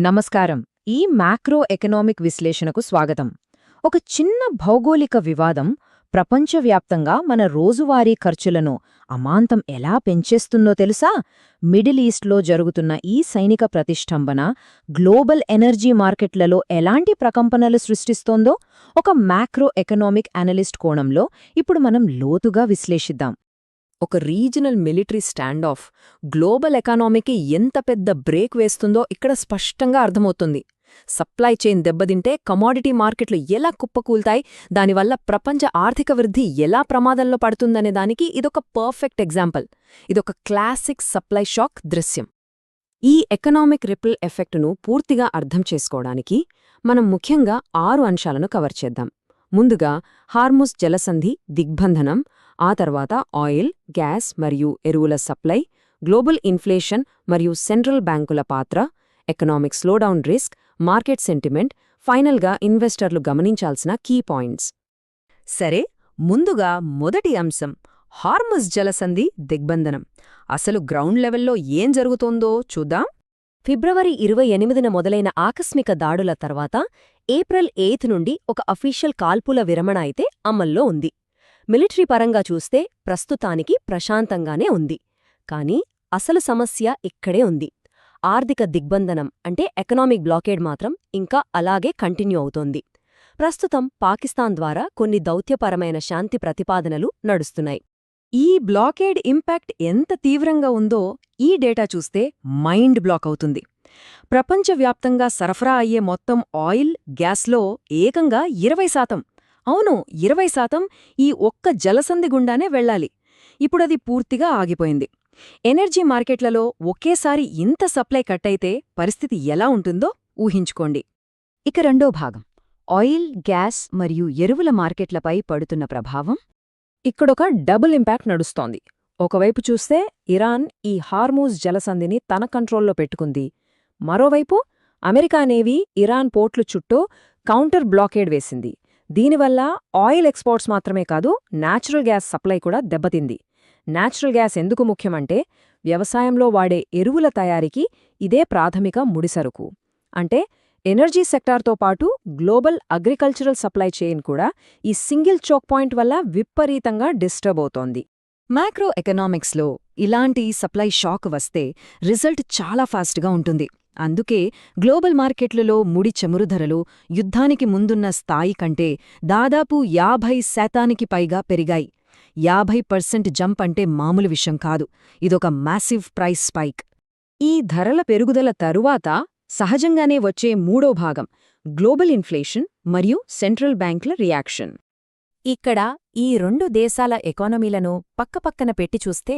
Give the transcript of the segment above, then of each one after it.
నమస్కారం. ఈ macro economic విశ్లేషణకు స్వాగతం. ఒక చిన్న భౌగోళిక వివాదం ప్రపంచవ్యాప్తంగా మన రోజువారీ ఖర్చులను అమాంతం ఎలా పెంచేస్తుందో తెలుసా? మిడిల్ ఈస్ట్లో జరుగుతున్న ఈ సైనిక ప్రతిష్టంభన గ్లోబల్ ఎనర్జీ మార్కెట్లలో ఎలాంటి ప్రకంపనలు సృష్టిస్తోందో ఒక మ్యాక్రో ఎకనామిక్ అనలిస్ట్ కోణంలో ఇప్పుడు మనం లోతుగా విశ్లేషిద్దాం. ఒక regional military stand off global ఎకానమీకి ఎంత పెద్ద బ్రేక్ వేస్తుందో ఇక్కడ స్పష్టంగా అర్థమవుతుంది. సప్లై చైన్ దెబ్బతింటే కమోడిటీ మార్కెట్లు ఎలా కుప్పకూల్తాయి, దానివల్ల ప్రపంచ ఆర్థిక వృద్ధి ఎలా ప్రమాదంలో పడుతుందనే దానికి ఇదొక పర్ఫెక్ట్ ఎగ్జాంపుల్. ఇదొక క్లాసిక్ సప్లై షాక్ దృశ్యం. ఈ ఎకనామిక్ రిపుల్ ఎఫెక్టును పూర్తిగా అర్థం చేసుకోవడానికి మనం ముఖ్యంగా 6 అంశాలను కవర్ చేద్దాం. ముందుగా హార్ముజ్ జలసంధి దిగ్బంధనం, ఆ తర్వాత ఆయిల్, గ్యాస్ మరియు ఎరువుల సప్లై, గ్లోబల్ ఇన్ఫ్లేషన్ మరియు సెంట్రల్ బ్యాంకుల పాత్ర, economic slowdown risk, market sentiment, ఫైనల్గా ఇన్వెస్టర్లు గమనించాల్సిన కీ పాయింట్స్. సరే, ముందుగా మొదటి అంశం హార్ముజ్ జలసంధి దిగ్బంధనం. అసలు గ్రౌండ్ లెవెల్లో ఏం జరుగుతోందో చూద్దాం. ఫిబ్రవరి 28న మొదలైన ఆకస్మిక దాడుల తర్వాత ఏప్రిల్ 8 నుండి ఒక అఫీషియల్ కాల్పుల విరమణ అయితే అమల్లో ఉంది. మిలిటరీ పరంగా చూస్తే ప్రస్తుతానికి ప్రశాంతంగానే ఉంది. కానీ అసలు సమస్య ఇక్కడే ఉంది. ఆర్థిక దిగ్బంధనం అంటే ఎకనామిక్ బ్లాకేడ్ మాత్రం ఇంకా అలాగే కంటిన్యూ అవుతోంది. ప్రస్తుతం పాకిస్తాన్ ద్వారా కొన్ని దౌత్యపరమైన శాంతి ప్రతిపాదనలు నడుస్తున్నాయి. ఈ బ్లాకేడ్ ఇంపాక్ట్ ఎంత తీవ్రంగా ఉందో ఈ డేటా చూస్తే మైండ్ బ్లాక్ అవుతుంది. ప్రపంచవ్యాప్తంగా సరఫరా అయ్యే మొత్తం ఆయిల్, గ్యాస్లో ఏకంగా 20%, అవును 20% ఈ ఒక్క జలసంధి గుండానే వెళ్లాలి. ఇప్పుడది పూర్తిగా ఆగిపోయింది. ఎనర్జీ మార్కెట్లలో ఒకేసారి ఇంత సప్లై కట్టయితే పరిస్థితి ఎలా ఉంటుందో ఊహించుకోండి. ఇక రెండో భాగం ఆయిల్, గ్యాస్ మరియు ఎరువుల మార్కెట్లపై పడుతున్న ప్రభావం. ఇక్కడొక డబుల్ ఇంపాక్ట్ నడుస్తోంది. ఒకవైపు చూస్తే ఇరాన్ ఈ హార్మూజ్ జలసంధిని తన కంట్రోల్లో పెట్టుకుంది. మరోవైపు అమెరికా నేవీ ఇరాన్ పోర్ట్లు చుట్టూ కౌంటర్ బ్లాకేడ్ వేసింది. దీనివల్ల ఆయిల్ ఎక్స్పోర్ట్స్ మాత్రమే కాదు, న్యాచురల్ గ్యాస్ సప్లై కూడా దెబ్బతింది. న్యాచురల్ గ్యాస్ ఎందుకు ముఖ్యమంటే వ్యవసాయంలో వాడే ఎరువుల తయారీకి ఇదే ప్రాథమిక ముడిసరుకు. అంటే ఎనర్జీ సెక్టార్తో పాటు గ్లోబల్ అగ్రికల్చరల్ సప్లై చైన్ కూడా ఈ సింగిల్ చోక్ పాయింట్ వల్ల విపరీతంగా డిస్టర్బ్ అవుతోంది. మ్యాక్రో ఎకనామిక్స్లో ఇలాంటి సప్లై షాక్ వస్తే రిజల్ట్ చాలా ఫాస్ట్గా ఉంటుంది. అందుకే గ్లోబల్ మార్కెట్లలో ముడి చమురు ధరలు యుద్ధానికి ముందున్న స్థాయి కంటే దాదాపు 50% పైగా పెరిగాయి. 50% జంప్ అంటే మామూలు విషయం కాదు. ఇదొక మ్యాసివ్ ప్రైస్ స్పైక్. ఈ ధరల పెరుగుదల తరువాత సహజంగానే వచ్చే మూడో భాగం గ్లోబల్ ఇన్ఫ్లేషన్ మరియు సెంట్రల్ బ్యాంకుల రియాక్షన్. ఇక్కడ ఈ 2 దేశాల ఎకానమీలను పక్కపక్కన పెట్టి చూస్తే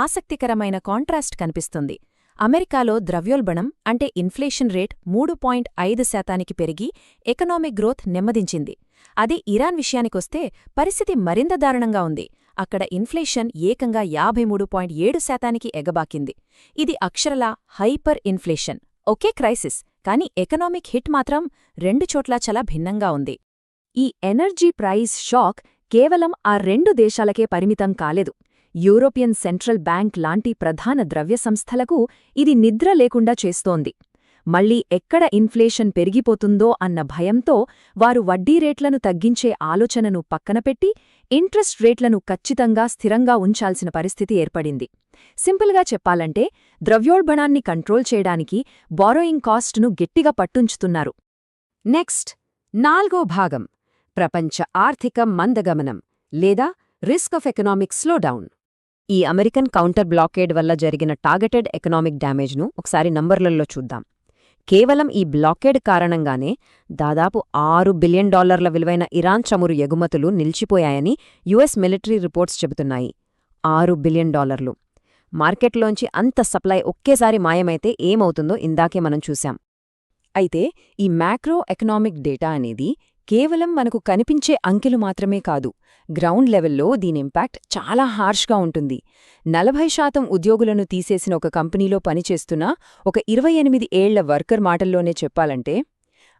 ఆసక్తికరమైన కాంట్రాస్ట్ కనిపిస్తుంది. అమెరికాలో ద్రవ్యోల్బణం అంటే ఇన్ఫ్లేషన్ రేట్ 3.5% పెరిగి ఎకనామిక్ గ్రోత్ నెమ్మదించింది. అదే ఇరాన్ విషయానికొస్తే పరిస్థితి మరింత దారుణంగా ఉంది. అక్కడ ఇన్ఫ్లేషన్ ఏకంగా 53.7%కి ఎగబాకింది. ఇది అక్షరలా హైపర్ ఇన్ఫ్లేషన్. ఒకే క్రైసిస్, కానీ ఎకనామిక్ హిట్ మాత్రం 2 చోట్లా చాలా భిన్నంగా ఉంది. ఈ ఎనర్జీ ప్రైస్ షాక్ కేవలం ఆ 2 దేశాలకే పరిమితం కాలేదు. యూరోపియన్ సెంట్రల్ బ్యాంక్ లాంటి ప్రధాన ద్రవ్య సంస్థలకు ఇది నిద్ర లేకుండా చేస్తోంది. మళ్లీ ఎక్కడ ఇన్ఫ్లేషన్ పెరిగిపోతుందో అన్న భయంతో వారు వడ్డీ రేట్లను తగ్గించే ఆలోచనను పక్కనపెట్టి ఇంట్రెస్ట్ రేట్లను ఖచ్చితంగా స్థిరంగా ఉంచాల్సిన పరిస్థితి ఏర్పడింది. సింపుల్గా చెప్పాలంటే ద్రవ్యోల్బణాన్ని కంట్రోల్ చేయడానికి బారోయింగ్ కాస్ట్ను గట్టిగా పట్టుంచుతున్నారు. నెక్స్ట్ 4వ భాగం ప్రపంచ ఆర్థిక మందగమనం లేదా రిస్క్ ఆఫ్ ఎకనామిక్ స్లోడౌన్. ఈ అమెరికన్ కౌంటర్ బ్లాకేడ్ వల్ల జరిగిన టార్గెటెడ్ ఎకనామిక్ డ్యామేజ్ను ఒకసారి నంబర్లలో చూద్దాం. కేవలం ఈ బ్లాకేడ్ కారణంగానే దాదాపు $6 బిలియన్ విలువైన ఇరాన్ చమురు ఎగుమతులు నిలిచిపోయాయని యుఎస్ మిలిటరీ రిపోర్ట్స్ చెబుతున్నాయి. $6 బిలియన్. మార్కెట్లోంచి అంత సప్లై ఒకేసారి మాయమైతే ఏమవుతుందో ఇందాకే మనం చూశాం. అయితే ఈ మ్యాక్రో ఎకనామిక్ డేటా అనేది కేవలం మనకు కనిపించే అంకెలు మాత్రమే కాదు. గ్రౌండ్ లెవెల్లో దీని ఇంపాక్ట్ చాలా హార్ష్గా ఉంటుంది. 40% ఉద్యోగులను తీసేసిన ఒక కంపెనీలో పనిచేస్తున్న ఒక 28 ఏళ్ల వర్కర్ మాటల్లోనే చెప్పాలంటే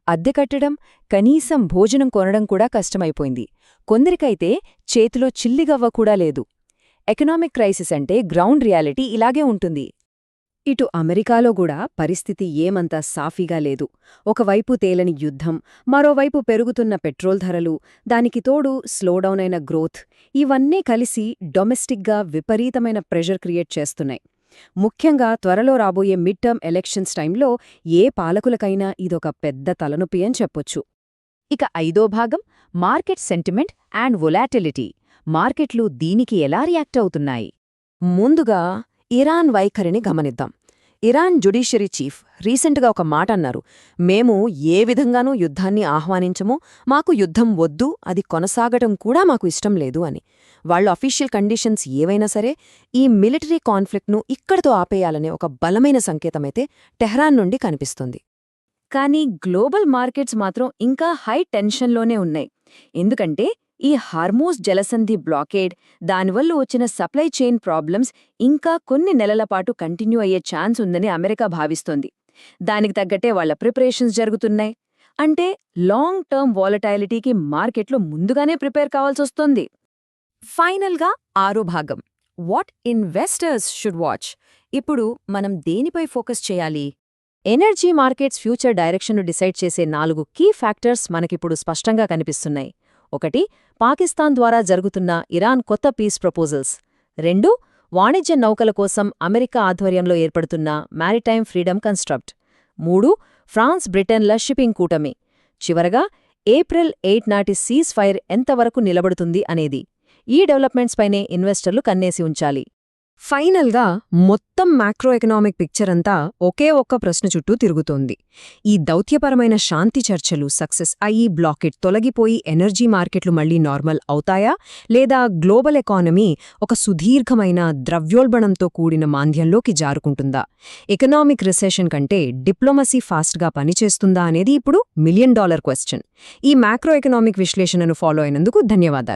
అద్దె కట్టడం, కనీసం భోజనం కొనడం కూడా కష్టమైపోయింది. కొందరికైతే చేతిలో చిల్లిగవ్వ కూడా లేదు. ఎకనామిక్ క్రైసిస్ అంటే గ్రౌండ్ రియాలిటీ ఇలాగే ఉంటుంది. ఇటు అమెరికాలో కూడా పరిస్థితి ఏమంత సాఫీగా లేదు. ఒకవైపు తేలని యుద్ధం, మరోవైపు పెరుగుతున్న పెట్రోల్ ధరలు, దానికి తోడు స్లోడౌన్ అయిన గ్రోత్, ఇవన్నీ కలిసి డొమెస్టిక్గా విపరీతమైన ప్రెషర్ క్రియేట్ చేస్తున్నాయి. ముఖ్యంగా త్వరలో రాబోయే మిడ్ టర్మ్ ఎలక్షన్స్ టైంలో ఏ పాలకులకైనా ఇదొక పెద్ద తలనొప్పి అని చెప్పొచ్చు. ఇక 5వ భాగం మార్కెట్ సెంటిమెంట్ అండ్ వొలాటిలిటీ. మార్కెట్లు దీనికి ఎలా రియాక్ట్ అవుతున్నాయి? ముందుగా ఇరాన్ వైఖరిని గమనిద్దాం. ఇరాన్ జ్యుడిషియరీ చీఫ్ రీసెంట్గా ఒక మాట అన్నారు. మేము ఏ విధంగానూ యుద్ధాన్ని ఆహ్వానించము, మాకు యుద్ధం వద్దు, అది కొనసాగటం కూడా మాకు ఇష్టం లేదు అని. వాళ్ళు అఫీషియల్ కండిషన్స్ ఏవైనా సరే ఈ మిలిటరీ కాన్ఫ్లిక్ట్ను ఇక్కడితో ఆపేయాలనే ఒక బలమైన సంకేతమైతే టెహ్రాన్ నుండి కనిపిస్తుంది. కానీ గ్లోబల్ మార్కెట్స్ మాత్రం ఇంకా హై టెన్షన్లోనే ఉన్నాయి. ఎందుకంటే ఈ హార్మూజ్ జలసంధి బ్లాకేడ్, దానివల్ల వచ్చిన సప్లై చైన్ ప్రాబ్లమ్స్ ఇంకా కొన్ని నెలల పాటు కంటిన్యూ అయ్యే ఛాన్స్ ఉందని అమెరికా భావిస్తోంది. దానికి తగ్గట్టే వాళ్ల ప్రిపరేషన్స్ జరుగుతున్నాయి. అంటే లాంగ్ టర్మ్ వాలటైలిటీకి మార్కెట్లో ముందుగానే ప్రిపేర్ కావాల్సొస్తోంది. ఫైనల్గా 6వ భాగం వాట్ ఇన్వెస్టర్స్ షుడ్ వాచ్. ఇప్పుడు మనం దేనిపై ఫోకస్ చేయాలి? ఎనర్జీ మార్కెట్స్ ఫ్యూచర్ డైరెక్షన్ను డిసైడ్ చేసే 4 కీ ఫ్యాక్టర్స్ మనకిప్పుడు స్పష్టంగా కనిపిస్తున్నాయి. 1. పాకిస్తాన్ ద్వారా జరుగుతున్న ఇరాన్ కొత్త పీస్ ప్రపోజల్స్. 2. వాణిజ్య నౌకల కోసం అమెరికా ఆధ్వర్యంలో ఏర్పడుతున్న మారిటైమ్ ఫ్రీడమ్ కన్స్ట్రక్ట్. 3. ఫ్రాన్స్ బ్రిటన్ల షిప్పింగ్ కూటమి. చివరగా ఏప్రిల్ 8 నాటి సీజ్ ఫైర్ ఎంతవరకు నిలబడుతుంది అనేది. ఈ డెవలప్మెంట్స్పైనే ఇన్వెస్టర్లు కన్నేసి ఉంచాలి. ఫైనల్గా మొత్తం మ్యాక్రో ఎకనామిక్ పిక్చర్ అంతా ఒకే ఒక్క ప్రశ్న చుట్టూ తిరుగుతోంది. ఈ దౌత్యపరమైన శాంతి చర్చలు సక్సెస్ అయ్యి బ్లాకెట్ తొలగిపోయి ఎనర్జీ మార్కెట్లు మళ్లీ నార్మల్ అవుతాయా, లేదా గ్లోబల్ ఎకానమీ ఒక సుదీర్ఘమైన ద్రవ్యోల్బణంతో కూడిన మాంద్యంలోకి జారుకుంటుందా? ఎకనామిక్ రిసెషన్ కంటే డిప్లొమసీ ఫాస్ట్గా పనిచేస్తుందా అనేది ఇప్పుడు $1 మిలియన్ క్వశ్చన్. ఈ మ్యాక్రో ఎకనామిక్ విశ్లేషణను ఫాలో అయినందుకు ధన్యవాదాలు.